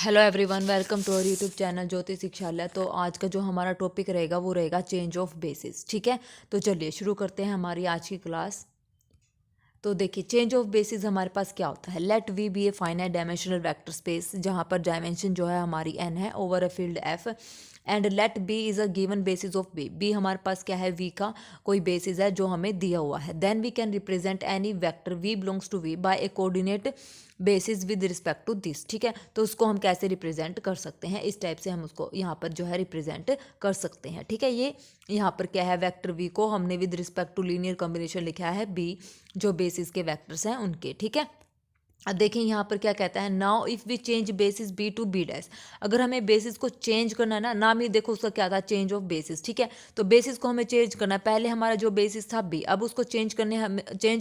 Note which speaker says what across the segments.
Speaker 1: Hello everyone, welcome to our YouTube channel Jyoti Shikshalaya. तो आज का जो हमारा टॉपिक रहेगा वो रहेगा चेंज ऑफ बेसिस। ठीक है, तो चलिए शुरू करते हैं हमारी आज की क्लास। तो देखिए, चेंज ऑफ बेसिस हमारे पास क्या होता है। Let V be a finite dimensional vector space, जहाँ पर डायमेंशन जो है हमारी एन है over a field F, and let B is a given basis of B. B हमारे पास क्या है, वी का कोई बेसिस है जो हमें दिया हुआ है। Then we can represent any vector V belongs to V by a coordinate basis with respect to this. ठीक है, तो उसको हम कैसे रिप्रेजेंट कर सकते हैं, इस टाइप से हम उसको यहाँ पर जो है रिप्रेजेंट कर सकते हैं। ठीक है, ये यहाँ पर क्या है, वेक्टर वी को हमने with respect to linear combination लिखा है बी, जो बेसिस के वेक्टर्स हैं उनके। ठीक है, अब देखें यहाँ पर क्या कहता है, now if we change basis B to B dash. अगर हमें बेसिस को चेंज करना है ना, नाम ही देखो उसका क्या था, चेंज ऑफ बेसिस। ठीक है, तो बेसिस को हमें चेंज करना है। पहले हमारा जो बेसिस था बी, अब उसको चेंज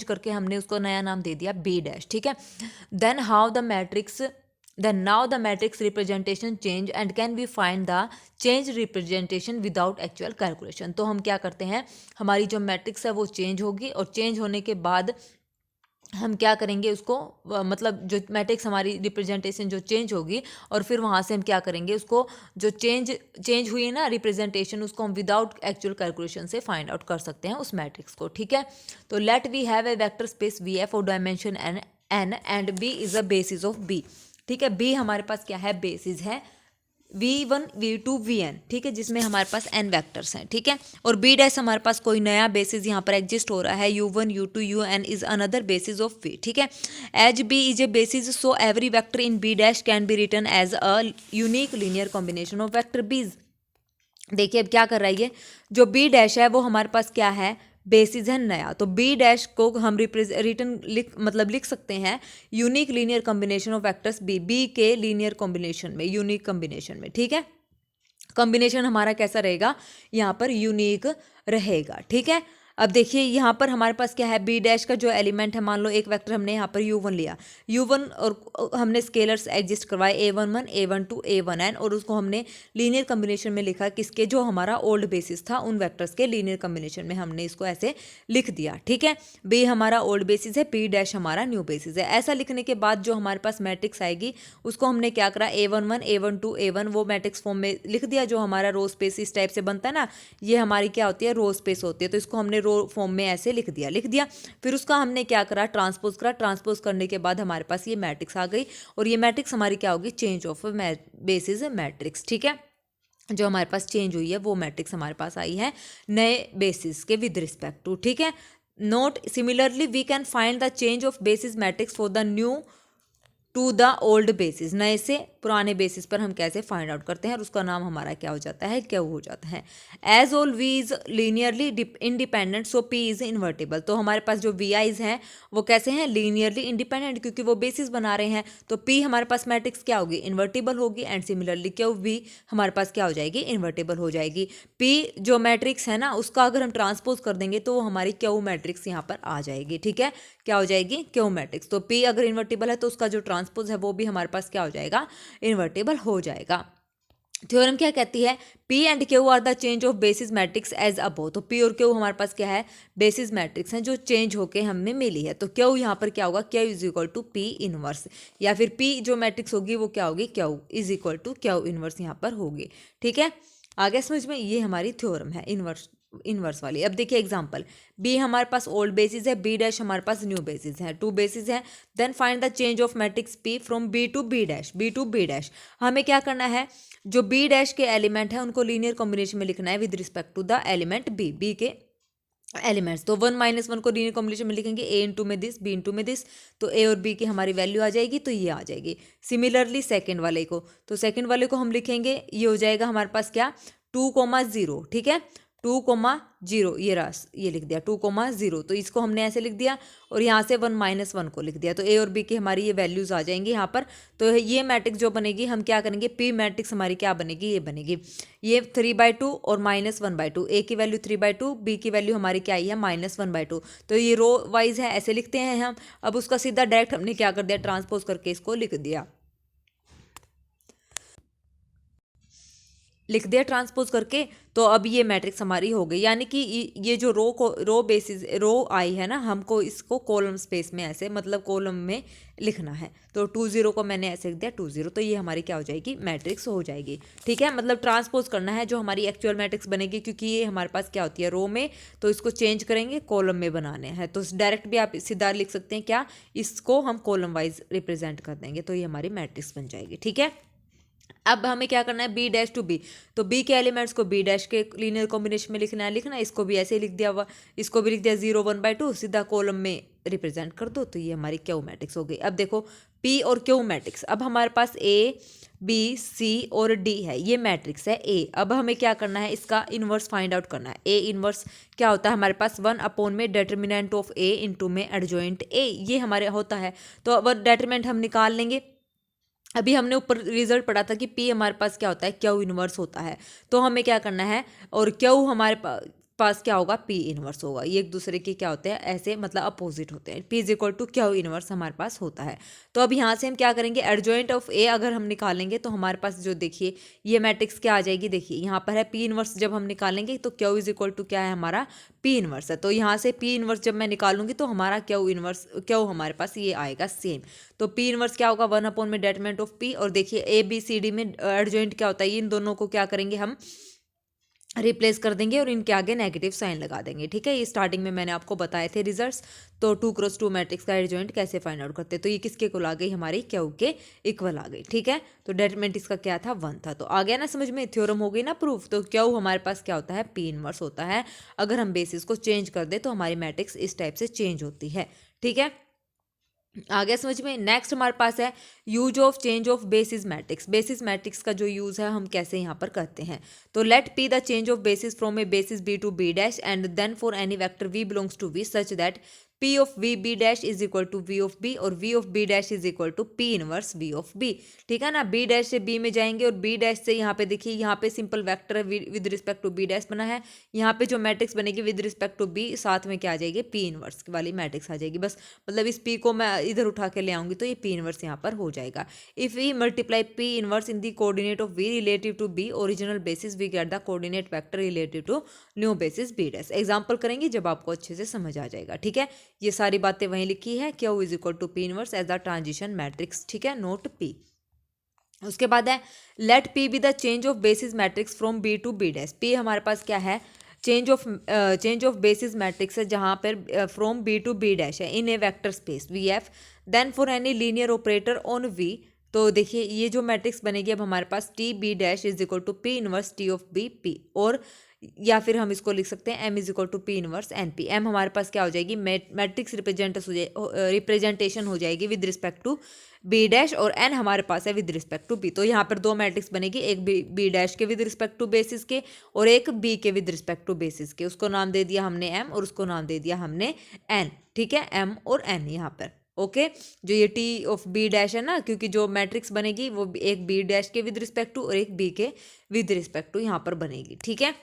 Speaker 1: करके हमने उसको नया नाम दे दिया बी डैश। ठीक है, then how the matrix then now the matrix representation change and can we find the change representation without actual calculation। तो हम क्या करते हैं, हमारी जो मैट्रिक्स है वो चेंज होगी, और चेंज होने के बाद हम क्या करेंगे उसको, मतलब जो मैट्रिक्स हमारी रिप्रेजेंटेशन जो चेंज होगी, और फिर वहाँ से हम क्या करेंगे उसको, जो चेंज हुई है ना रिप्रेजेंटेशन, उसको हम विदाउट एक्चुअल कैलकुलेशन से फाइंड आउट कर सकते हैं उस मैट्रिक्स को। ठीक है, तो let we have a vector space V F और dimension N and B is a basis of B. ठीक है, बी हमारे पास क्या है, बेसिस है V1 V2 Vn। ठीक है, जिसमें हमारे पास n वेक्टर्स हैं। ठीक है, और B डैश हमारे पास कोई नया बेसिस यहाँ पर एग्जिस्ट हो रहा है, U1 U2 Un is another basis of V। ठीक है, as B is a basis, so every vector in B dash can be written as a unique linear combination of vector B's. देखिए अब क्या कर रहा है ये, जो बी डैश है वो हमारे पास क्या है, बेसिस है नया। तो बी डैश को हम रिटर्न लिख सकते हैं unique linear combination of vectors B, B के लीनियर कॉम्बिनेशन में, यूनिक कॉम्बिनेशन में। ठीक है, कॉम्बिनेशन हमारा कैसा रहेगा, यहाँ पर यूनिक रहेगा। ठीक है, अब देखिए यहाँ पर हमारे पास क्या है, बी डैश का जो एलिमेंट है, मान लो एक वेक्टर हमने यहाँ पर U1 लिया, U1 और हमने स्केलर्स एग्जिस्ट करवाए A11 A12 A1n, और उसको हमने लीनियर कॉम्बिनेशन में लिखा किसके, जो हमारा ओल्ड बेसिस था उन वेक्टर्स के लीनियर कॉम्बिनेशन में हमने इसको ऐसे लिख दिया। ठीक है, बी हमारा ओल्ड बेसिस है, बी डैश हमारा न्यू बेसिस है। ऐसा लिखने के बाद जो हमारे पास मैट्रिक्स आएगी उसको हमने क्या करा, A11 A12 A1 वो मैट्रिक्स फॉर्म में लिख दिया, जो हमारा रो स्पेस इस टाइप से बनता है ना, ये हमारी क्या होती है, रो स्पेस होती है। तो इसको हमने रो फॉर्म में ऐसे लिख दिया। फिर उसका हमने क्या करा, ट्रांसपोज करा। ट्रांसपोज करने के बाद हमारे पास ये मैट्रिक्स आ गई, और ये मैट्रिक्स हमारी क्या होगी, चेंज ऑफ बेसिस मैट्रिक्स। ठीक है, जो हमारे पास चेंज हुई है वो मैट्रिक्स हमारे पास आई है नए बेसिस के विद रिस्पेक्ट टू। ठीक है, note similarly we can find the change of basis matrix for the new to the old basis. नए से पुराने बेसिस पर हम कैसे फाइंड आउट करते हैं, और उसका नाम हमारा क्या हो जाता है, क्या हो जाता है। As all V is linearly independent, so P is invertible. तो हमारे पास जो वी आईज हैं वो कैसे हैं, लीनियरली इंडिपेंडेंट, क्योंकि वो बेसिस बना रहे हैं। तो पी हमारे पास मैट्रिक्स क्या होगी, इन्वर्टेबल होगी, एंड सिमिलरली क्यों वी हमारे पास क्या हो जाएगी, इन्वर्टेबल हो जाएगी। पी जो मैट्रिक्स है ना, उसका अगर हम ट्रांसपोज कर देंगे तो वो हमारी क्यू मैट्रिक्स यहाँ पर आ जाएगी। ठीक है, क्या हो जाएगी, क्यू मैट्रिक्स। तो पी अगर इन्वर्टेबल है तो उसका जो ट्रांसपोज है वो भी हमारे पास क्या हो जाएगा, इन्वर्टेबल हो जाएगा। थ्योरम क्या कहती है, P and Q are the change of basis matrix as above. तो पी और क्यू हमारे पास क्या है, बेसिस मैट्रिक्स हैं जो चेंज होके हमने मिली है। तो क्यू यहाँ पर क्या होगा, Q is equal to P inverse, या फिर पी जो मैट्रिक्स होगी वो क्या होगी, Q is equal to Q inverse यहाँ पर होगी। ठीक है, आगे समझ में, ये हमारी थ्योरम है इनवर्स वाली। अब देखिए एग्जांपल, बी हमारे पास ओल्ड बेसिस है, बी डैश हमारे पास न्यू बेसिस है, टू बेसिस है। Then find the change of matrix P from B to B dash, B to B dash. हमें क्या करना है, जो बी डैश के एलिमेंट है उनको लीनियर कॉम्बिनेशन में लिखना है with respect to the element B, B के एलिमेंट्स। तो 1 - 1 को लीनियर कॉम्बिनेशन में लिखेंगे, ए इंटू में दिस, बी इंटू में दिस, तो ए और बी की हमारी वैल्यू आ जाएगी, तो ये आ जाएगी। सिमिलरली सेकेंड वाले को, तो सेकेंड वाले को हम लिखेंगे, ये हो जाएगा हमारे पास क्या, 2,0। ठीक है, 2,0, ये लिख दिया 2,0। तो इसको हमने ऐसे लिख दिया, और यहाँ से 1 - 1 को लिख दिया, तो ए और बी की हमारी ये वैल्यूज आ जाएंगी यहाँ पर। तो ये मैट्रिक्स जो बनेगी, हम क्या करेंगे, पी मैट्रिक्स हमारी क्या बनेगी, ये बनेगी, ये 3/2 और -1/2। ए की वैल्यू 3/2, बी की वैल्यू हमारी क्या आई है, -1/2। तो ये रो वाइज है, ऐसे लिखते हैं हम। अब उसका सीधा डायरेक्ट हमने क्या कर दिया, ट्रांसपोज करके इसको लिख दिया। लिख दिया ट्रांसपोज करके, तो अब ये मैट्रिक्स हमारी हो गई। यानी कि ये जो रो बेसिस रो आई है ना, हमको इसको कॉलम स्पेस में ऐसे मतलब कॉलम में लिखना है। तो 20 को मैंने ऐसे लिख दिया 20, तो ये हमारी क्या हो जाएगी, मैट्रिक्स हो जाएगी। ठीक है, मतलब ट्रांसपोज करना है जो हमारी एक्चुअल मैट्रिक्स बनेगी, क्योंकि ये हमारे पास क्या होती है रो में, तो इसको चेंज करेंगे कॉलम में बनाने हैं। तो डायरेक्ट भी आप सीधा लिख सकते हैं क्या, इसको हम कॉलम वाइज रिप्रेजेंट कर देंगे, तो ये हमारी मैट्रिक्स बन जाएगी। ठीक है, अब हमें क्या करना है, बी डैश टू बी, तो बी के एलिमेंट्स को बी डैश के लीनियर कॉम्बिनेशन में लिखना है, इसको भी ऐसे ही लिख दिया हुआ, इसको भी लिख दिया 0 1/2, सीधा कॉलम में रिप्रेजेंट कर दो, तो ये हमारी क्यू मैट्रिक्स हो गई। अब देखो पी और क्यू मैट्रिक्स, अब हमारे पास ए बी सी और डी है, ये मैट्रिक्स है ए। अब हमें क्या करना है, इसका इन्वर्स फाइंड आउट करना है। ए इन्वर्स क्या होता है हमारे पास, 1 में डेटर्मिनेंट ऑफ ए इंटू में एडजॉइंट ए, ये हमारे होता है। तो अब डेटर्मिनेंट हम निकाल लेंगे। अभी हमने ऊपर रिजल्ट पढ़ा था कि P हमारे पास क्या होता है, क्यू इनवर्स होता है। तो हमें क्या करना है, और क्यू हमारे पास क्या होगा, P इनवर्स होगा। ये एक दूसरे के क्या होते हैं, ऐसे मतलब अपोजिट होते हैं। P is equal to Q inverse हमारे पास होता है। तो अब यहाँ से हम क्या करेंगे, एडजॉइंट ऑफ A अगर हम निकालेंगे तो हमारे पास जो देखिए ये मैट्रिक्स क्या आ जाएगी, देखिए यहाँ पर है P इनवर्स, जब हम निकालेंगे तो क्यू इज इक्वल टू क्या है हमारा, P इनवर्स है। तो यहाँ से P इनवर्स जब मैं निकालूंगी तो हमारा क्यू हमारे पास ये आएगा सेम। तो P इनवर्स क्या होगा, 1 में डेटर्मिनेंट ऑफ P, और देखिए ए बी सी डी में एडजॉइंट क्या होता है, इन दोनों को क्या करेंगे हम रिप्लेस कर देंगे और इनके आगे नेगेटिव साइन लगा देंगे। ठीक है, ये स्टार्टिंग में मैंने आपको बताए थे रिजल्ट्स। तो 2x2 मैट्रिक्स का एडजॉइंट कैसे फाइंड आउट करते हैं, तो ये किसके इक्वल आ गई, हमारी क्यू के इक्वल आ गई। ठीक है, तो डेटर्मिनेंट इसका क्या था, 1 था। तो आ गया ना समझ में, थ्योरम हो गई ना प्रूफ। तो क्यू हमारे पास क्या होता है, P इनवर्स होता है। अगर हम बेसिस को चेंज कर दे तो हमारी मैट्रिक्स इस टाइप से चेंज होती है। ठीक है, आ गया समझ में। नेक्स्ट हमारे पास है use of change of basis matrix. Basis matrix का जो यूज है हम कैसे यहाँ पर करते हैं, तो let P the change of basis from a basis B to B dash and then for any vector V belongs to V such that P of V B dash is equal to V of B और V of B dash is equal to P inverse V of B. ठीक है ना, B dash से B में जाएंगे और B dash से यहाँ पे देखिए, यहाँ पे सिंपल वेक्टर है with respect to B dash बना है, यहाँ पे जो मैट्रिक्स बनेगी विद रिस्पेक्ट टू बी, साथ में क्या आ जाएगी, पी इनवर्स वाली मैट्रिक्स आ जाएगी। बस मतलब इस पी को मैं इधर उठा के ले आऊंगी तो ये पी इनवर्स यहाँ पर हो जाएगा। If we multiply P inverse in the coordinate of V relative to B original basis, we get the coordinate vector relative to new basis B dash. Example करेंगे जब आपको अच्छे से समझ आ जाएगा। ठीक है, ये सारी बातें वहीं लिखी है, Q is equal to P inverse as the transition matrix. ठीक है, नोट पी। उसके बाद है let P be the change of basis matrix from B to B dash. P हमारे पास क्या है, चेंज ऑफ बेसिस मैट्रिक्स है, जहाँ पर from B to B dash है in a vector space V F, then for any linear operator on V. तो देखिए ये जो मैट्रिक्स बनेगी अब हमारे पास T B dash is equal to P inverse T of B P, और या फिर हम इसको लिख सकते हैं M is equal to P inverse N P. M हमारे पास क्या हो जाएगी, मैट्रिक्स रिप्रेजेंटेशन हो जाएगी with respect to B dash, और एन हमारे पास है विद रिस्पेक्ट टू बी। तो यहाँ पर दो मैट्रिक्स बनेगी, एक बी डैश के विद रिस्पेक्ट टू बेसिस के और एक बी के विद रिस्पेक्ट टू बेसिस के। उसको नाम दे दिया हमने एम और उसको नाम दे दिया हमने एन। ठीक है, एम और एन यहाँ पर। ओके, जो ये टी ऑफ बी डैश है ना, क्योंकि जो मैट्रिक्स बनेगी वो एक बी डैश के विद रिस्पेक्ट टू और एक बी के विद रिस्पेक्ट टू यहाँ पर बनेगी। ठीक है,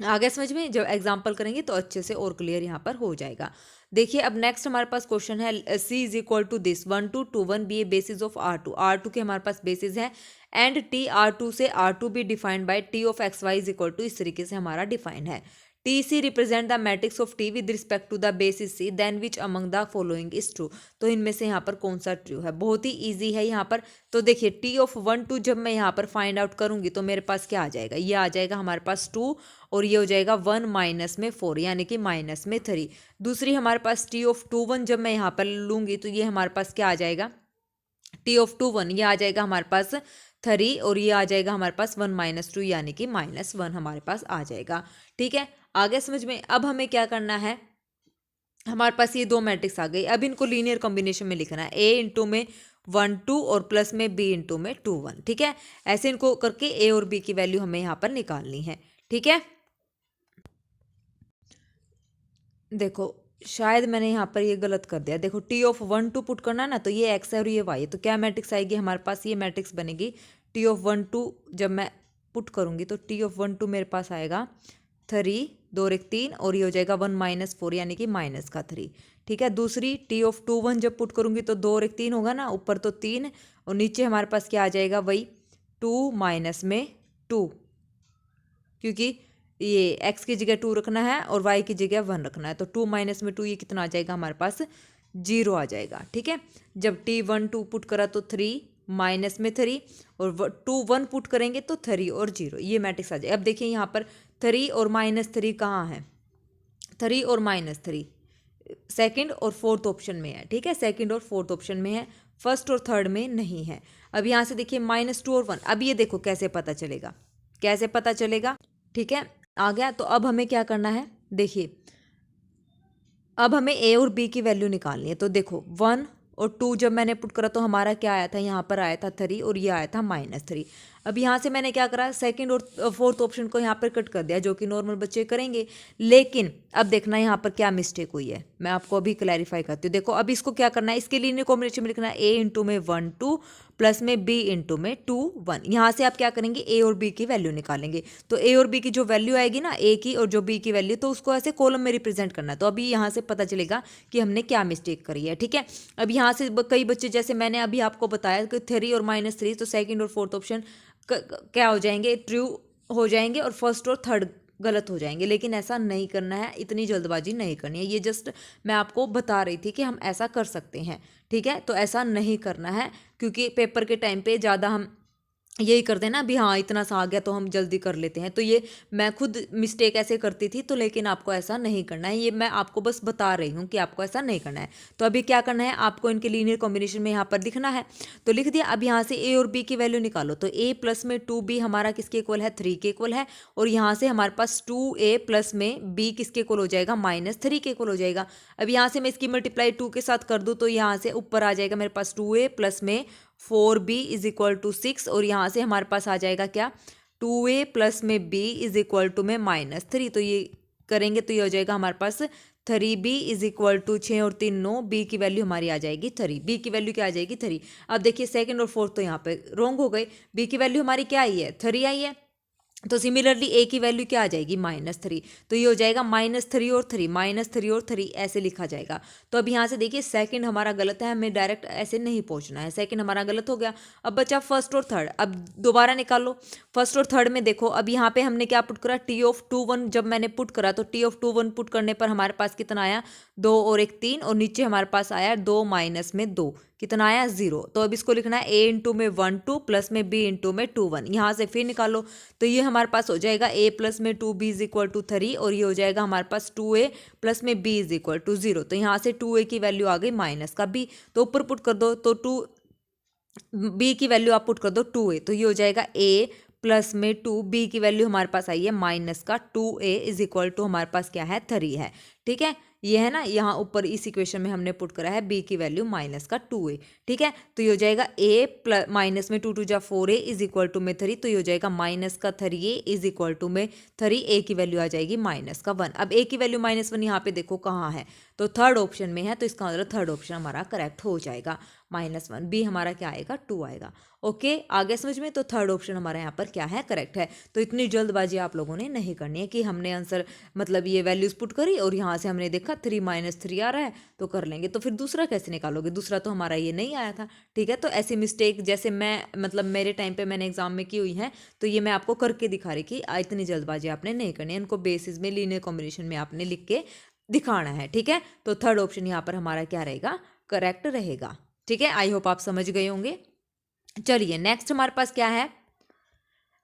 Speaker 1: आगे समझ में, जब एग्जाम्पल करेंगे तो अच्छे से और क्लियर यहाँ पर हो जाएगा। देखिए अब नेक्स्ट हमारे पास क्वेश्चन है, C is equal to this 1 2 2 1 B a basis of R2 के हमारे पास बेसिस है एंड टी R2 से R2 भी defined by T of X Y is equal to, इस तरीके से हमारा डिफाइन है। T C represent the matrix of T with respect to the basis C, then which among the following is true. तो इनमें से यहाँ पर कौन सा ट्रू है, बहुत ही ईजी है यहाँ पर। तो देखिए टी ऑफ 1 2 जब मैं यहाँ पर फाइंड आउट करूंगी तो मेरे पास क्या आ जाएगा, ये आ जाएगा हमारे पास 2 और ये हो जाएगा 1 माइनस में 4 यानी कि माइनस में 3। दूसरी हमारे पास टी ऑफ 2 1 जब मैं यहाँ पर लूँगी तो ये हमारे पास क्या आ जाएगा, टी ऑफ 2 1 ये आ जाएगा हमारे पास 3 और ये आ जाएगा हमारे पास 1 माइनस 2 यानी कि -1 हमारे पास आ जाएगा। ठीक है, आगे समझ में। अब हमें क्या करना है, हमारे पास ये दो मैट्रिक्स आ गई, अब इनको लीनियर कॉम्बिनेशन में लिखना है, ए इंटू में 1 2 और प्लस में बी इंटू में 2 1। ठीक है, ऐसे इनको करके ए और बी की वैल्यू हमें यहाँ पर निकालनी है। ठीक है, देखो शायद मैंने यहाँ पर ये गलत कर दिया। देखो टी ऑफ 1 2 पुट करना ना, तो ये एक्स है और ये वाई है, तो क्या मैट्रिक्स आएगी हमारे पास, ये मैट्रिक्स बनेगी टी ऑफ 1 2 जब मैं पुट करूँगी तो टी ऑफ 1 2 मेरे पास आएगा 3 2 और 1 3 और ये हो जाएगा 1 माइनस 4 यानी कि माइनस का 3। ठीक है, दूसरी टी ऑफ 2 1 जब पुट करूँगी तो 2 और 1 3 होगा ना, ऊपर तो 3 और नीचे हमारे पास क्या आ जाएगा, वही 2 माइनस में 2। क्योंकि ये x की जगह 2 रखना है और y की जगह 1 रखना है। तो 2 माइनस में 2 ये कितना आ जाएगा हमारे पास 0 आ जाएगा। ठीक है, जब t 1 2 पुट करा तो 3 माइनस में 3 और 2 1 पुट करेंगे तो 3 और 0 ये मैट्रिक्स आ जाएगा। अब देखिए यहाँ पर 3 और -3 कहाँ है, 3 और -3 सेकंड और फोर्थ ऑप्शन में है। ठीक है, सेकंड और फोर्थ ऑप्शन में है, फर्स्ट और थर्ड में नहीं है। अब यहाँ से देखिए -2 और 1, अब ये देखो कैसे पता चलेगा, कैसे पता चलेगा। ठीक है, आ गया। तो अब हमें क्या करना है, देखिए अब हमें a और b की वैल्यू निकालनी है। तो देखो 1 और 2 जब मैंने पुट करा तो हमारा क्या आया था, यहाँ पर आया था 3 और ये आया था -3। अब यहाँ से मैंने क्या करा, सेकंड और फोर्थ ऑप्शन को यहाँ पर कट कर दिया, जो कि नॉर्मल बच्चे करेंगे। लेकिन अब देखना यहाँ पर क्या मिस्टेक हुई है, मैं आपको अभी क्लैरिफाई करती हूँ। देखो अब इसको क्या करना है, इसके लीनियर कॉम्बिनेशन में लिखना है a इंटू में 1 2 प्लस में b इंटू में 2 1। यहाँ से आप क्या करेंगे, a और b की वैल्यू निकालेंगे। तो a और b की जो वैल्यू आएगी ना, a की और जो b की वैल्यू, तो उसको ऐसे कॉलम में रिप्रेजेंट करना है। तो अभी यहाँ से पता चलेगा कि हमने क्या मिस्टेक करी है। ठीक है, अब यहाँ से कई बच्चे, जैसे मैंने अभी आपको बताया कि 3 और -3, तो सेकेंड और फोर्थ ऑप्शन क्या हो जाएंगे, ट्रू हो जाएंगे और फर्स्ट और थर्ड गलत हो जाएंगे। लेकिन ऐसा नहीं करना है, इतनी जल्दबाजी नहीं करनी है। ये जस्ट मैं आपको बता रही थी कि हम ऐसा कर सकते हैं। ठीक है, तो ऐसा नहीं करना है, क्योंकि पेपर के टाइम पे ज़्यादा हम यही करते हैं ना, अभी हाँ इतना सा आ गया तो हम जल्दी कर लेते हैं। तो ये मैं खुद मिस्टेक ऐसे करती थी, तो लेकिन आपको ऐसा नहीं करना है। ये मैं आपको बस बता रही हूँ कि आपको ऐसा नहीं करना है। तो अभी क्या करना है, आपको इनके लीनियर कॉम्बिनेशन में यहाँ पर लिखना है। तो लिख दिया। अब यहाँ से a और b की वैल्यू निकालो। तो a प्लस में 2b हमारा किसके इक्वल है, 3 के इक्वल है। और यहाँ से हमारे पास 2a प्लस में b किसके इक्वल हो जाएगा, -3 के इक्वल हो जाएगा। अब यहाँ से मैं इसकी मल्टीप्लाई 2 के साथ कर दूँ तो यहाँ से ऊपर आ जाएगा मेरे पास 2a प्लस में 4b इज इक्वल टू 6। और यहाँ से हमारे पास आ जाएगा क्या, 2a प्लस में b इज इक्वल टू में -3। तो ये करेंगे तो ये हो जाएगा हमारे पास 3b इज इक्वल टू 6 और 3 9, b की वैल्यू हमारी आ जाएगी 3। b की वैल्यू क्या आ जाएगी, 3। अब देखिए सेकंड और फोर्थ तो यहाँ पे रॉन्ग हो गए, b की वैल्यू हमारी क्या आई है, 3 आई है। तो सिमिलरली a की वैल्यू क्या आ जाएगी, -3। तो ये हो जाएगा -3 और 3, -3 और 3 ऐसे लिखा जाएगा। तो अब यहाँ से देखिए सेकंड हमारा गलत है, हमें डायरेक्ट ऐसे नहीं पहुँचना है, सेकंड हमारा गलत हो गया। अब बचा फर्स्ट और थर्ड। अब दोबारा निकालो फर्स्ट और थर्ड में। देखो अब यहाँ पे हमने क्या पुट करा, t ऑफ 2 1 जब मैंने पुट करा तो t ऑफ 2 1 पुट करने पर हमारे पास कितना आया, 2 और 1 3, और नीचे हमारे पास आया 2 माइनस में 2 कितना आया, 0। तो अब इसको लिखना है a इंटू में 1 2 प्लस में b इंटू में 2 1। यहाँ से फिर निकालो तो ये हमारे पास हो जाएगा a प्लस में 2b इज इक्वल टू 3, और ये हो जाएगा हमारे पास 2a प्लस में b इज इक्वल टू 0। तो यहाँ से 2a की वैल्यू आ गई माइनस का b, तो ऊपर पुट कर दो। तो b की वैल्यू आप पुट कर दो 2a, तो ये हो जाएगा a प्लस में 2, b की वैल्यू हमारे पास आई है माइनस का 2a इज इक्वल टू हमारे पास क्या है, 3 है। ठीक है, ये है ना, यहाँ ऊपर इस इक्वेशन में हमने पुट करा है b की वैल्यू माइनस का 2a। ठीक है, तो ये हो जाएगा a प्लस माइनस में 2 2 जा 4a इज इक्वल टू में 3, तो ये हो जाएगा माइनस का 3a इज इक्वल टू में 3, a की वैल्यू आ जाएगी माइनस का 1। अब a की वैल्यू -1 यहाँ पे देखो कहाँ है, तो थर्ड ऑप्शन में है, तो इसका मतलब थर्ड ऑप्शन हमारा करेक्ट हो जाएगा, -1। b हमारा क्या आएगा, 2 आएगा। ओके, आगे समझ में। तो थर्ड ऑप्शन हमारा यहाँ पर क्या है, करेक्ट है। तो इतनी जल्दबाजी आप लोगों ने नहीं करनी है कि हमने आंसर मतलब ये वैल्यूज पुट करी और यहाँ से हमने देखा 3 -3 आ रहा है तो कर लेंगे। तो फिर दूसरा कैसे निकालोगे, दूसरा तो हमारा ये नहीं आया था। ठीक है, तो ऐसी मिस्टेक जैसे मैं मतलब मेरे टाइम पे मैंने एग्जाम में की हुई है, तो ये मैं आपको करके दिखा रही कि इतनी जल्दबाजी आपने नहीं करनी है, इनको बेसिस में लीनियर कॉम्बिनेशन में आपने लिख के दिखाना है। ठीक है, तो थर्ड ऑप्शन यहाँ पर हमारा क्या रहेगा, करेक्ट रहेगा। ठीक है, आई होप आप समझ गए होंगे। चलिए नेक्स्ट हमारे पास क्या है,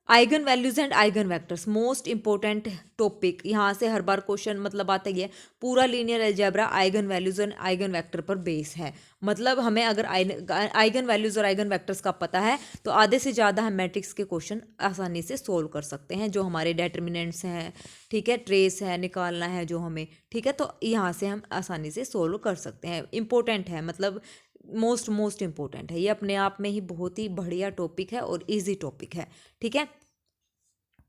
Speaker 1: eigen values and eigen vectors, most important topic. यहाँ से हर बार क्वेश्चन मतलब आता ही है। पूरा linear algebra eigen values and eigen vector पर बेस है। मतलब हमें अगर आइगन वैल्यूज और आइगन वेक्टर्स का पता है तो आधे से ज़्यादा हम मैट्रिक्स के क्वेश्चन आसानी से सोल्व कर सकते हैं, जो हमारे डेटर्मिनेंट्स हैं, ठीक है, ट्रेस है, निकालना है जो हमें, ठीक है, तो यहाँ से हम आसानी से सोल्व कर सकते हैं। इंपॉर्टेंट है, मतलब मोस्ट इंपॉर्टेंट है ये, अपने आप में ही बहुत ही बढ़िया टॉपिक है और इजी टॉपिक है। ठीक है,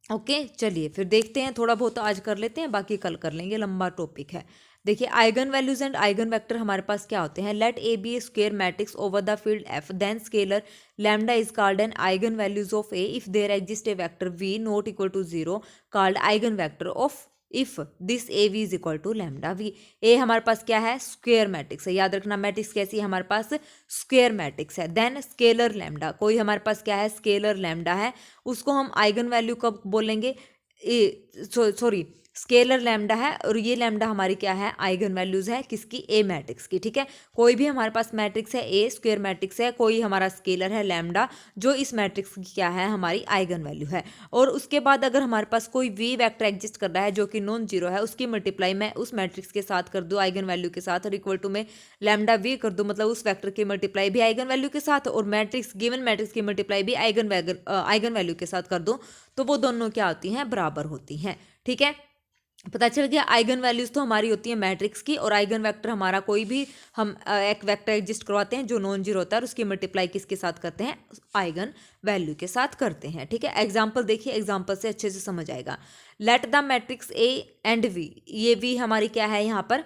Speaker 1: ओके, चलिए फिर देखते हैं, थोड़ा बहुत आज कर लेते हैं, बाकी कल कर लेंगे, लंबा टॉपिक है। देखिए eigen values and eigen vector हमारे पास क्या होते हैं, let A be a square matrix over the field F, then scalar lambda is called an eigen values of A if there exist a vector V not equal to 0 called eigen vector of if this A V is equal to lambda V. A हमारे पास क्या है, square matrix है, याद रखना matrix कैसी है हमारे पास, स्क्वायर मैट्रिक्स है। देन स्केलर लैम्डा, कोई हमारे पास क्या है, स्केलर लैम्डा है, उसको हम आइगन वैल्यू कब बोलेंगे, सॉरी स्केलर लैम्डा है और ये लैम्डा हमारी क्या है, आइगन वैल्यूज है किसकी, ए मैट्रिक्स की। ठीक है, कोई भी हमारे पास मैट्रिक्स है, ए स्क्वायर मैट्रिक्स है, कोई हमारा स्केलर है लैम्डा जो इस मैट्रिक्स की क्या है, हमारी आइगन वैल्यू है। और उसके बाद अगर हमारे पास कोई वी वेक्टर एग्जिस्ट कर रहा है जो कि नॉन जीरो है, उसकी मल्टीप्लाई मैं उस मैट्रिक्स के साथ कर दूँ आइगन वैल्यू के साथ, और इक्वल टू में लैम्डा वी कर दूँ, मतलब उस वेक्टर की मल्टीप्लाई भी आइगन वैल्यू के साथ और मैट्रिक्स गिवन मैट्रिक्स की मल्टीप्लाई भी आइगन वैल्यू के साथ कर दूँ, तो वो दोनों क्या होती हैं, बराबर होती हैं। ठीक है, पता चल गया। आइगन वैल्यूज तो हमारी होती है मैट्रिक्स की, और आइगन वेक्टर हमारा कोई भी हम एक वेक्टर एग्जिस्ट करवाते हैं जो नॉन जीरो होता है और उसकी मल्टीप्लाई किसके साथ करते हैं, आइगन वैल्यू के साथ करते हैं। ठीक है, एग्जांपल देखिए, एग्जांपल से अच्छे से समझ आएगा। Let the matrix A and V, ये वी हमारी क्या है, यहाँ पर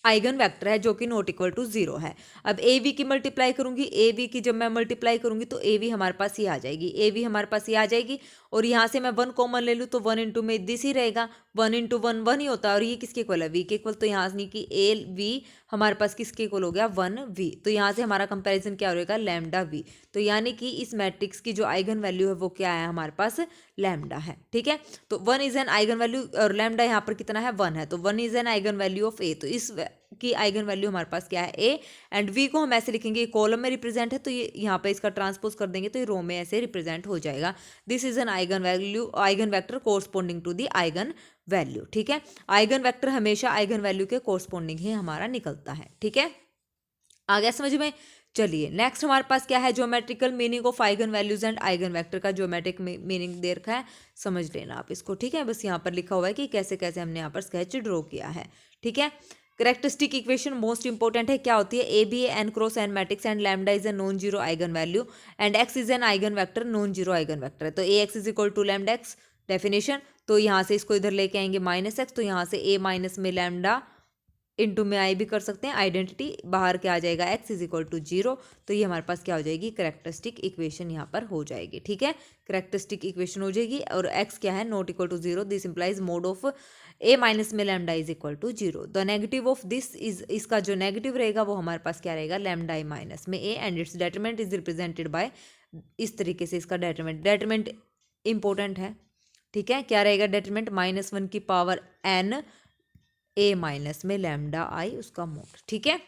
Speaker 1: आइगन वेक्टर है जो कि नॉट इक्वल टू जीरो है। अब ए वी की मल्टीप्लाई करूंगी, ए वी की जब मैं मल्टीप्लाई करूंगी तो ए वी हमारे पास ये आ जाएगी, ए वी हमारे पास ये आ जाएगी, और यहाँ से मैं वन कॉमन ले लूँ तो वन इंटू में दिस ही रहेगा, वन इंटू वन वन ही होता है, और ये किसके इक्वल है, वी के इक्वल। तो यहाँ से कि ए वी हमारे पास किसके इक्वल हो गया, वन वी। तो यहाँ से हमारा कंपेरिजन क्या रहेगा, लैम्डा वी। तो यानी कि इस मैट्रिक्स की जो आइगन वैल्यू है वो क्या है, हमारे पास लैम्डा है। ठीक है, तो one is an eigen value, और लैम्डा यहाँ पर कितना है, वन है, तो one is an eigen value of A. तो इस की आइगन वैल्यू हमारे पास क्या है, ए, एंड वी को हम ऐसे लिखेंगे, कॉलम में रिप्रेजेंट है तो ये यहाँ पे इसका ट्रांसपोज कर देंगे तो ये रो में ऐसे रिप्रेजेंट हो जाएगा। This is an eigen value, eigen vector corresponding to the eigen value. ठीक है, आइगन वेक्टर हमेशा आइगन वैल्यू के कोरस्पोंडिंग ही हमारा निकलता है। ठीक है, आ गया समझ में। चलिए नेक्स्ट हमारे पास क्या है, geometrical meaning of eigen values and eigen vector का ज्योमेट्रिक मीनिंग दे रखा है, समझ लेना आप इसको। ठीक है, बस यहाँ पर लिखा हुआ है कि कैसे कैसे हमने यहाँ पर स्केच ड्रॉ किया है। ठीक है, करेक्टरिस्टिक इक्वेशन मोस्ट इंपॉर्टेंट है, क्या होती है, A be N cross N matrix and lambda is a non zero eigen value and X is an eigen vector, non zero eigen vector है। तो A X is equal to lambda X, definition. तो यहाँ से इसको इधर लेके आएंगे minus x, तो यहाँ से ए माइनस में लैम्डा इंटू में आई भी कर सकते हैं, आइडेंटिटी बाहर क्या आ जाएगा, X is equal to zero. तो ये हमारे पास क्या हो जाएगी, करेक्टरिस्टिक इक्वेशन यहाँ पर हो जाएगी। ठीक है, करेक्टरिस्टिक इक्वेशन हो जाएगी, और एक्स क्या है, not equal to zero, this implies mod of A minus में lambda is equal to zero. The negative of this is, इसका जो नेगेटिव रहेगा वो हमारे पास क्या रहेगा, लैम्डा आई माइनस में A, and its determinant is represented by, इस तरीके से इसका डेटरमिनेंट इंपॉर्टेंट है। ठीक है, क्या रहेगा डेटरमिनेंट, माइनस वन की पावर एन ए माइनस में लैम्डा आई उसका मोड। ठीक है,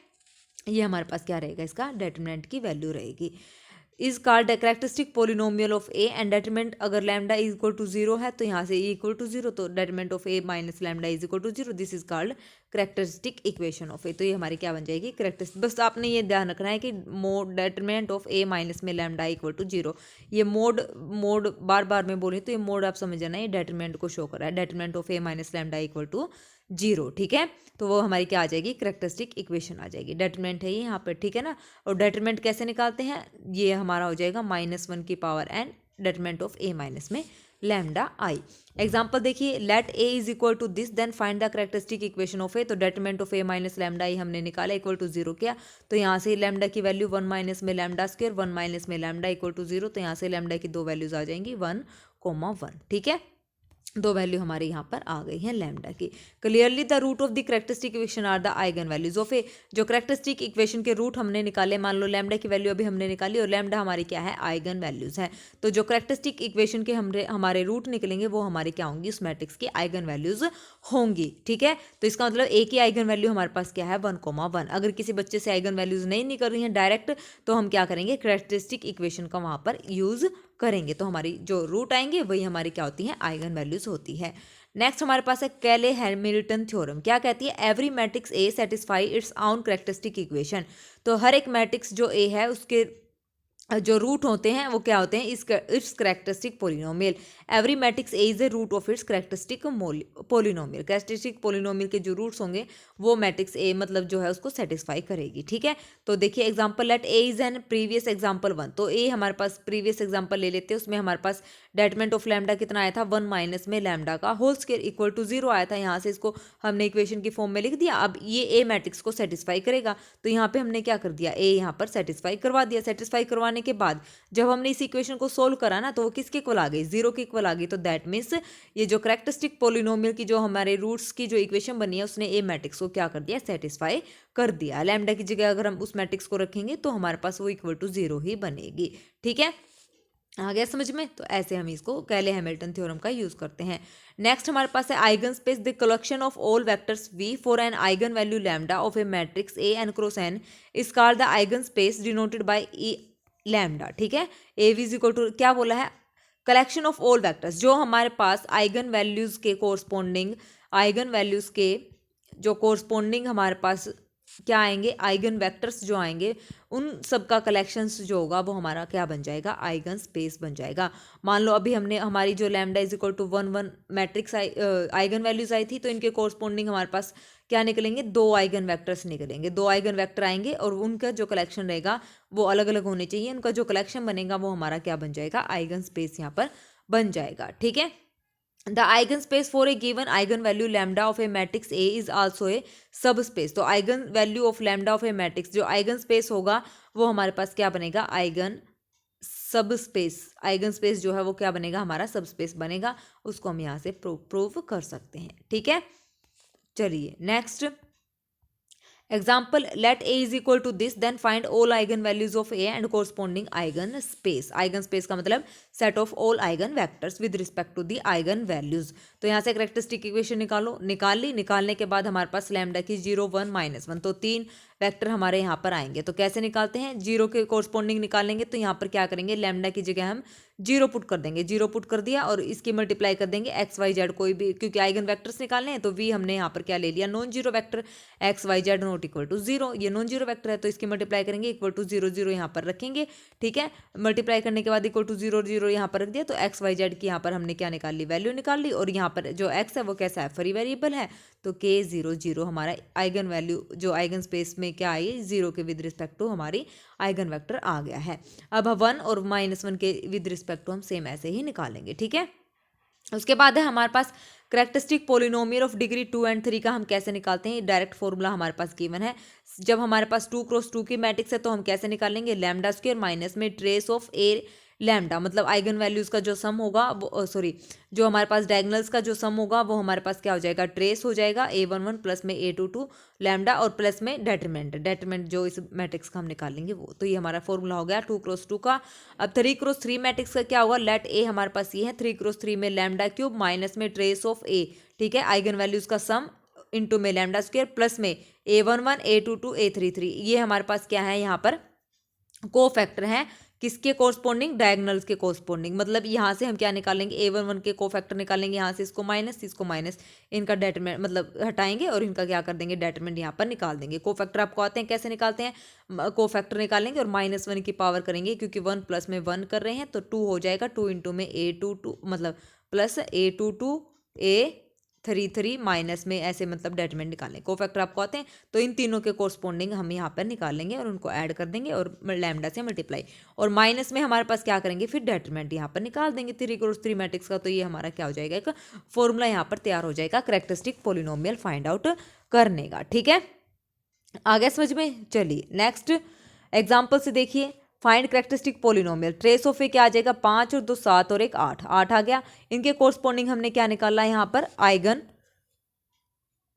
Speaker 1: ये हमारे पास क्या रहेगा, इसका डेटरमिनेंट की वैल्यू रहेगी। Is called characteristic polynomial of A, and determinant अगर lambda is equal to zero है तो यहाँ से ए इक्वल टू जीरो, तो determinant of A minus lambda is equal to zero, this is called characteristic equation of A. तो ये हमारी क्या बन जाएगी, करेक्टरिस्टिक। बस आपने ये ध्यान रखना है कि mode determinant of A minus में लैम्डा इक्वल टू जीरो, ये मोड मोड बार बार में बोली तो ये मोड आप समझ जाना, ये डेटरमिनेंट को शो कर रहा है, determinant of A minus lambda equal to zero. ठीक है, तो वो हमारी क्या आ जाएगी, करेक्टरिस्टिक इक्वेशन आ जाएगी। डेटरमिनेंट है ये यहाँ पर, ठीक है ना। और डेटरमिनेंट कैसे निकालते हैं, ये हमारा हो जाएगा माइनस वन की power n determinant of A minus में लैम्डा आई। एग्जाम्पल देखिए, let A is equal to this then find the characteristic equation of A. तो determinant of A minus lambda I हमने निकाला, इक्वल टू जीरो किया, तो यहाँ से lambda की वैल्यू वन माइनस में लैम्डा स्क्वायर, वन माइनस में लैम्डा इक्वल टू जीरो, तो यहाँ से लैम्डा की दो वैल्यूज आ जाएंगी, वन कोमा वन। ठीक है, दो वैल्यू हमारे यहाँ पर आ गई हैं लैम्डा की। Clearly the root of the characteristic equation are the eigen values of A. जो करेक्टरिस्टिक इक्वेशन के रूट हमने निकाले, मान लो लैम्डा की वैल्यू अभी हमने निकाली और लैम्डा हमारी क्या है, आइगन वैल्यूज है। तो जो करेक्टरिस्टिक इक्वेशन के हमारे रूट निकलेंगे वो हमारी क्या होंगी, उस मैट्रिक्स की आइगन वैल्यूज होंगी। ठीक है, तो इसका मतलब ए की आइगन वैल्यू हमारे पास क्या है, वन कोमा वन। अगर किसी बच्चे से आइगन वैल्यूज नहीं निकल रही हैं डायरेक्ट, तो हम क्या करेंगे, करेक्टरिस्टिक इक्वेशन का वहाँ पर यूज करेंगे, तो हमारी जो रूट आएंगे वही हमारी क्या होती है, आइगन वैल्यूज होती है। नेक्स्ट हमारे पास है कैले हैमिल्टन थ्योरम। क्या कहती है, एवरी मैट्रिक्स ए satisfy its own characteristic equation. तो हर एक मैट्रिक्स जो ए है उसके जो रूट होते हैं वो क्या होते हैं, it's characteristic polynomial. Every matrix A is a root of its characteristic polynomial. Characteristic polynomial के जो रूट्स होंगे वो मैट्रिक्स ए मतलब जो है उसको सेटिस्फाई करेगी। ठीक है, तो देखिए example, let A is an previous example one. तो ए हमारे पास प्रीवियस एग्जांपल ले लेते हैं, उसमें हमारे पास डेटरमिनेंट ऑफ लैम्डा कितना आया था, वन माइनस में लैम्डा का whole square equal to zero आया था। यहाँ से इसको हमने इक्वेशन की फॉर्म में लिख दिया। अब ये ए मैट्रिक्स को सेटिस्फाई करेगा, तो यहाँ पे हमने क्या कर दिया, ए यहाँ पर सेटिस्फाई करवा दिया। सेटिस्फाई करवाने के बाद जब हमने इस इक्वेशन को सोल्व करा ना, तो वो किसके इक्वल आ गई, जीरो के इक्वल आ गई। तो दैट मीन्स ये जो करेक्टरिस्टिक पोलिनोमियल की जो हमारे रूट्स की जो इक्वेशन बनी है उसने ए मैट्रिक्स को क्या कर दिया, सेटिस्फाई कर दिया। लैम्डा की जगह अगर हम उस मैट्रिक्स को रखेंगे तो हमारे पास वो इक्वल टू जीरो ही बनेगी। ठीक है, आ गया समझ में? तो ऐसे हम इसको कैले हैमिल्टन थ्योरम का यूज करते हैं। नेक्स्ट हमारे पास है eigen space, the collection of all vectors V for an eigen value lambda of A matrix A N cross N is called the eigen space denoted by E lambda. ठीक है, A V is equal to क्या बोला है, collection of all vectors, जो हमारे पास eigen values के corresponding, eigen values के जो कोरस्पोंडिंग हमारे पास क्या आएंगे, आइगन वेक्टर्स जो आएंगे, उन सब का कलेक्शंस जो होगा वो हमारा क्या बन जाएगा, आइगन स्पेस बन जाएगा। मान लो अभी हमने हमारी जो lambda is equal to 1 1 matrix eigen values आई थी, तो इनके कोरस्पोंडिंग हमारे पास क्या निकलेंगे, 2 आइगन वेक्टर्स निकलेंगे, 2 आइगन वेक्टर आएंगे और उनका जो कलेक्शन रहेगा वो अलग अलग होने चाहिए, उनका जो कलेक्शन बनेगा वो हमारा क्या बन जाएगा, आइगन स्पेस यहाँ पर बन जाएगा। ठीक है, the eigen space for a given eigen value lambda of A matrix A is also a सब स्पेस। तो eigen value of lambda of A matrix, जो आइगन स्पेस होगा वो हमारे पास क्या बनेगा, आइगन सब स्पेस। आइगन स्पेस जो है वो क्या बनेगा, हमारा सब स्पेस बनेगा, उसको हम यहाँ से प्रूव कर सकते हैं। ठीक है, चलिए next example, let A is equal to this then find all eigen values of A and corresponding eigen space. Eigen space का मतलब set of all eigen vectors with respect to the eigen values. तो यहाँ से characteristic equation निकालो, निकालने के बाद हमारे पास लैम्डा की 0 1 -1, तो 3 वेक्टर हमारे यहाँ पर आएंगे। तो कैसे निकालते हैं, 0 के कोरस्पोंडिंग निकालेंगे, तो यहाँ पर क्या करेंगे, लैम्डा की जगह हम 0 पुट कर देंगे, 0 पुट कर दिया और इसकी मल्टीप्लाई कर देंगे एक्स वाई जेड, कोई भी, क्योंकि आइगन वेक्टर्स निकालने हैं तो वी हमने यहाँ पर क्या ले लिया, non zero vector, X Y Z not equal to 0, ये नॉन जीरो वेक्टर है तो इसकी मल्टीप्लाई करेंगे, इक्वल टू 0 0 यहाँ पर रखेंगे। ठीक है, मल्टीप्लाई करने के बाद इक्वल टू 0 0 यहाँ पर रख दिया, तो एक्स वाई जेड की यहाँ पर हमने क्या निकाल ली, वैल्यू निकाल ली, और यहाँ पर जो एक्स है वो कैसा है, फ्री वेरिएबल है, तो के 0 0 हमारा आइगन वैल्यू जो आइगन स्पेस में क्या आई, 0 के विद रिस्पेक्ट टू हमारी आइगन वेक्टर आ गया है। अब 1 और -1 के विद रिस्पेक्ट टू हम सेम ऐसे ही निकालेंगे। ठीक है, उसके बाद है हमारे पास करेक्टरिस्टिक पोलिनोमियल ऑफ डिग्री 2 और 3 का हम कैसे निकालते हैं, डायरेक्ट फॉर्मूला हमारे पास गिवन है। जब हमारे पास 2 क्रॉस 2 की मैट्रिक्स है तो हम कैसे निकालेंगे, लैम्डा स्क्वायर माइनस में ट्रेस ऑफ ए लैम्डा, मतलब आइगन वैल्यूज का जो सम होगा वो सॉरी जो हमारे पास डायगोनल्स का जो सम होगा वो हमारे पास क्या हो जाएगा, ट्रेस हो जाएगा A11 प्लस में A22 लैम्डा और प्लस में डेटरमिनेंट जो इस मैट्रिक्स का हम निकालेंगे वो। तो ये हमारा फॉर्मूला हो गया 2 क्रॉस 2 का। अब 3 क्रॉस 3 मैट्रिक्स का क्या होगा, लेट ए हमारे पास ये है, 3 क्रॉस 3 में लैम्डा क्यूब माइनस में ट्रेस ऑफ ए, ठीक है, आइगन वैल्यूज का सम इंटू में लैम्डा स्क्वायर प्लस में A11 A22 A33, ये हमारे पास क्या है, यहाँ पर को फैक्टर है, किसके कोरस्पोंडिंग, डायगोनल्स के कोरस्पोंडिंग, मतलब यहाँ से हम क्या निकालेंगे, A11 के को फैक्टर निकालेंगे, यहाँ से इसको माइनस, इनका डेटरमिनेंट मतलब हटाएंगे और इनका क्या कर देंगे, डेटरमिनेंट यहाँ पर निकाल देंगे। को फैक्टर आपको आते हैं, कैसे निकालते हैं, को फैक्टर निकालेंगे और -1 की पावर करेंगे, क्योंकि 1 प्लस में 1 कर रहे हैं तो 2 हो जाएगा, 2 इंटू में A22 मतलब प्लस A22 A33 माइनस में ऐसे मतलब डेटरमिनेंट निकालें। को फैक्टर आपको आते हैं तो इन तीनों के कोरस्पोंडिंग हम यहाँ पर निकाल लेंगे और उनको ऐड कर देंगे और लैम्डा से मल्टीप्लाई, और माइनस में हमारे पास क्या करेंगे, फिर डेटरमिनेंट यहाँ पर निकाल देंगे 3 क्रॉस 3 मैट्रिक्स का। तो ये हमारा क्या हो जाएगा, एक फॉर्मूला यहाँ पर तैयार हो जाएगा करेक्टरिस्टिक पोलिनोमियल फाइंड आउट करने का। ठीक है, आ गया समझ में। चलिए नेक्स्ट एग्जाम्पल से देखिए, find characteristic polynomial, trace of A क्या आ जाएगा, 5 और 2 7 और 1 8 आ गया। इनके कोरस्पोंडिंग हमने क्या निकाला है, यहाँ पर आइगन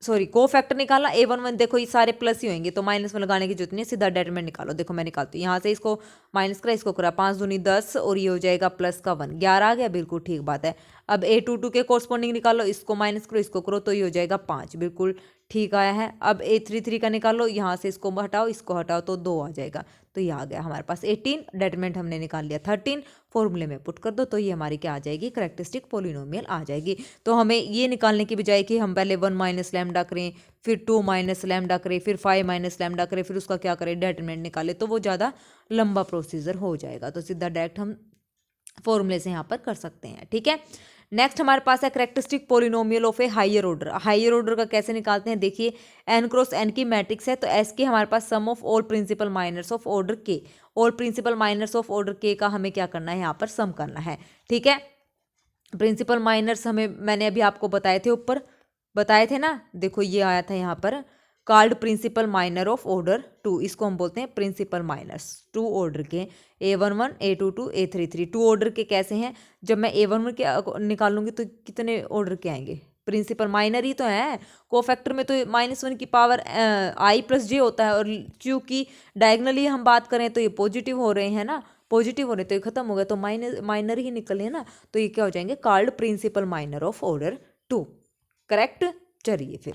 Speaker 1: को फैक्टर निकाला, A11 देखो ये सारे प्लस ही होंगे तो माइनस में लगाने की जरूरत नहीं है, सीधा डेटरमिनेंट निकालो। देखो मैं निकालती हूँ, यहाँ से इसको माइनस करा, इसको करा, 5 दूनी 10 और ये हो जाएगा प्लस का 1 11 आ गया, बिल्कुल ठीक बात है। अब A22 के कोरस्पोंडिंग निकालो, इसको माइनस करो, इसको करो, तो ये हो जाएगा 5, बिल्कुल ठीक आया है। अब A33 का निकालो, यहाँ से इसको हटाओ, इसको हटाओ, तो 2 आ जाएगा, तो ये आ गया हमारे पास 18, डेटरमिनेंट हमने निकाल लिया 13, फॉर्मूले में पुट कर दो, तो ये हमारी क्या आ जाएगी, करेक्टरिस्टिक पोलिनोमियल आ जाएगी। तो हमें ये निकालने की बजाय कि हम पहले 1 माइनस लैम्डा करें, फिर 2 माइनस लैम्डा करें, फिर 5 माइनस लैम्डा करें, फिर उसका क्या करें, डेटरमिनेंट निकाले, तो वो ज़्यादा लंबा प्रोसीजर हो जाएगा। तो सीधा डायरेक्ट हम फॉर्मूले से यहाँ पर कर सकते हैं। ठीक है, नेक्स्ट हमारे पास है characteristic polynomial of A higher order. Higher order का कैसे निकालते हैं, देखिए n क्रॉस n की मैट्रिक्स है, तो S के हमारे पास sum of all principal minors of order k, all principal minors of order k का हमें क्या करना है, यहाँ पर सम करना है। ठीक है, प्रिंसिपल माइनर्स हमें मैंने अभी आपको बताए थे, ऊपर बताए थे ना, देखो ये आया था यहाँ पर, called principal minor of order 2, इसको हम बोलते हैं प्रिंसिपल माइनर्स 2 ऑर्डर के, A11 A22 A33 2 ऑर्डर के कैसे हैं, जब मैं A11 के निकालूंगी तो कितने ऑर्डर के आएंगे, प्रिंसिपल माइनर ही तो है, कोफैक्टर में तो -1 की पावर I प्लस J होता है, और क्योंकि डायगनली हम बात करें तो ये पॉजिटिव हो रहे हैं ना, पॉजिटिव हो रहे तो ये खत्म हो गया, तो माइनर ही निकले ना, तो ये क्या हो जाएंगे, called principal minor of order 2। Correct. चलिए फिर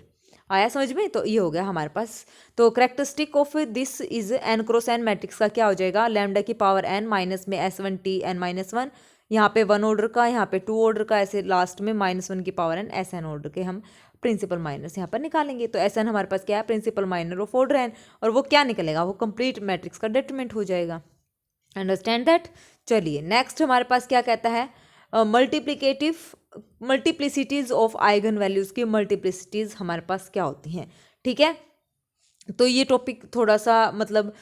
Speaker 1: आया समझ में, तो ये हो गया हमारे पास। तो characteristic of this is n cross N matrix का क्या हो जाएगा, लैम्डा की पावर एन माइनस में S1T n-1, यहाँ पे 1 ऑर्डर का, यहाँ पे 2 ऑर्डर का, ऐसे लास्ट में -1 की पावर एन SN ऑर्डर के हम प्रिंसिपल माइनर्स यहाँ पर निकालेंगे। तो SN हमारे पास क्या है, principal minor of order n, और वो क्या निकलेगा, वो कंप्लीट मैट्रिक्स का डिटरमिनेंट हो जाएगा। Understand that. चलिए नेक्स्ट हमारे पास क्या कहता है, मल्टीप्लिसिटीज ऑफ आइगन वैल्यूज की मल्टीप्लिसिटीज हमारे पास क्या होती हैं। ठीक है, तो ये टॉपिक थोड़ा सा मतलब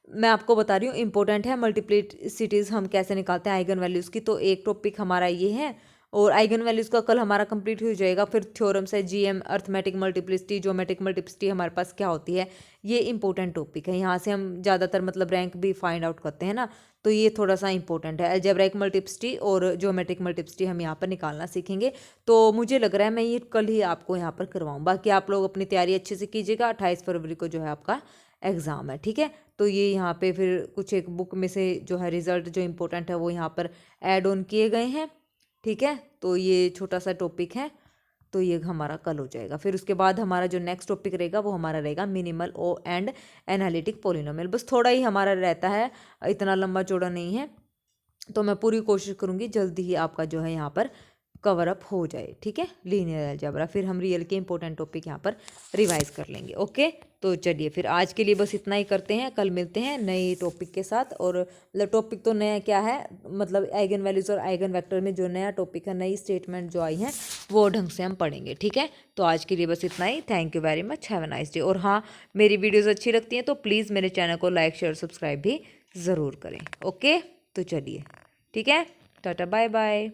Speaker 1: मैं आपको बता रही हूँ इंपॉर्टेंट है, मल्टीप्लिसिटीज हम कैसे निकालते हैं आइगन वैल्यूज की। तो एक टॉपिक हमारा ये है, और आइगन वैल्यूज का कल हमारा कंप्लीट हो जाएगा। फिर थ्योरम्स है, GM, arithmetic multiplicity, geometric multiplicity हमारे पास क्या होती है, ये इंपॉर्टेंट टॉपिक है। यहाँ से हम ज़्यादातर मतलब रैंक भी फाइंड आउट करते हैं ना, तो ये थोड़ा सा इंपॉर्टेंट है। अलजेब्राइक मल्टीप्लिसिटी और ज्योमेट्रिक मल्टीप्लिसिटी हम यहाँ पर निकालना सीखेंगे। तो मुझे लग रहा है मैं ये कल ही आपको यहाँ पर करवाऊँ। बाकी आप लोग अपनी तैयारी अच्छे से कीजिएगा, 28 फरवरी को जो है आपका एग्ज़ाम है। ठीक है, तो ये यहाँ पे फिर कुछ एक बुक में से जो है रिजल्ट जो इंपॉर्टेंट है वो यहाँ पर ऐड ऑन किए गए हैं। ठीक है, तो ये छोटा सा टॉपिक है, तो ये हमारा कल हो जाएगा। फिर उसके बाद हमारा जो नेक्स्ट टॉपिक रहेगा वो हमारा रहेगा मिनिमल ओ एंड एनालिटिक पॉलिनोमियल। बस थोड़ा ही हमारा रहता है, इतना लंबा चौड़ा नहीं है, तो मैं पूरी कोशिश करूँगी जल्दी ही आपका जो है यहाँ पर कवर अप हो जाए। ठीक है, लीनियर अलजेब्रा, फिर हम रियल के इंपॉर्टेंट टॉपिक यहाँ पर रिवाइज कर लेंगे। ओके, तो चलिए फिर आज के लिए बस इतना ही करते हैं, कल मिलते हैं नए टॉपिक के साथ। और मतलब टॉपिक तो नया क्या है, मतलब आइगन वैल्यूज़ और आइगन वेक्टर में जो नया टॉपिक है, नई स्टेटमेंट जो आई हैं वो ढंग से हम पढ़ेंगे। ठीक है, तो आज के लिए बस इतना ही। Thank you very much, have a nice day. और हाँ, मेरी वीडियोज़ अच्छी लगती हैं तो प्लीज़ मेरे चैनल को लाइक शेयर सब्सक्राइब भी ज़रूर करें। ओके, तो चलिए ठीक है, टाटा बाय बाय।